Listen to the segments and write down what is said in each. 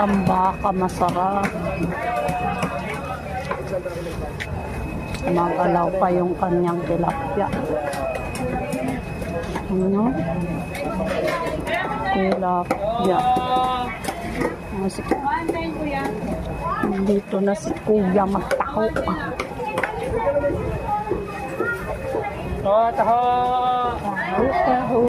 Tambaka, masarap. Mag-alaw pa yung kanyang tilapia. Ano? Tilapia. Dito na si Kuya magtaho. Taho! Taho.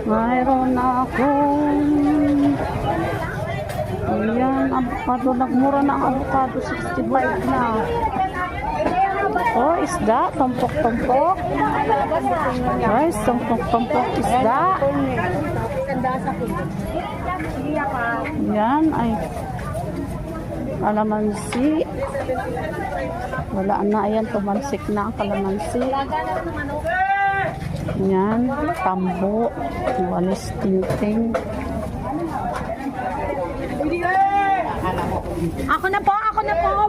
Mayroon akong ayan, avocado. Nagmura na ang avocado, 65 na. Oh, isda, tumpok-tumpok. Guys, tumpok-tumpok isda. Yan ay kalamansi. Wala na, ayan, tumalsik na ang kalamansi. Yan, tambo, walis tingting. Ako na po,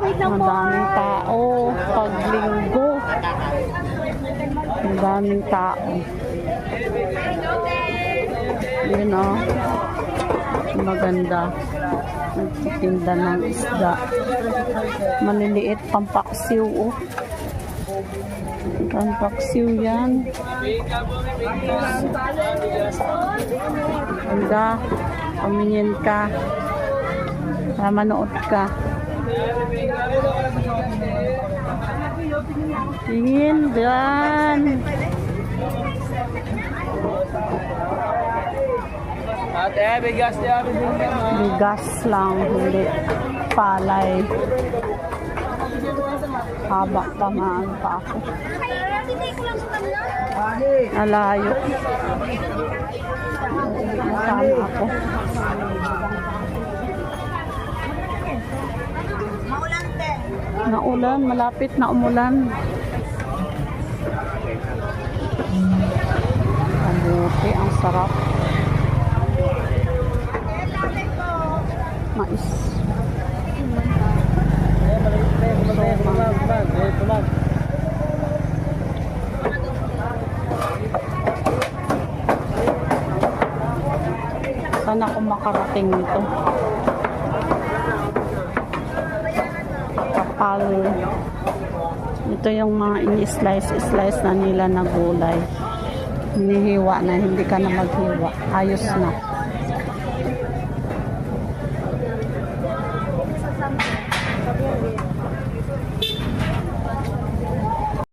wait lang po. Madaming tao, paglinggo. Madaming tao. Yun o. Maganda. Nagtitinda ng isda. Maliliit, pampaksiw o. Pampaksiw yan. Ganda. Pamingin ka. Manood ka. Tingin dyan. Ate, bigas niya. Bigas lang, hindi palay. Haba pa maan pa ako. Alayo. Nasaan ako? Naulan, malapit na umulan. Kamuti, ang sarap. Mais. Sana ako makarating nito. Kapal. Ito yung mga ini-slice na nila na gulay. Hinihiwa na, hindi ka na maghiwa. Ayos na.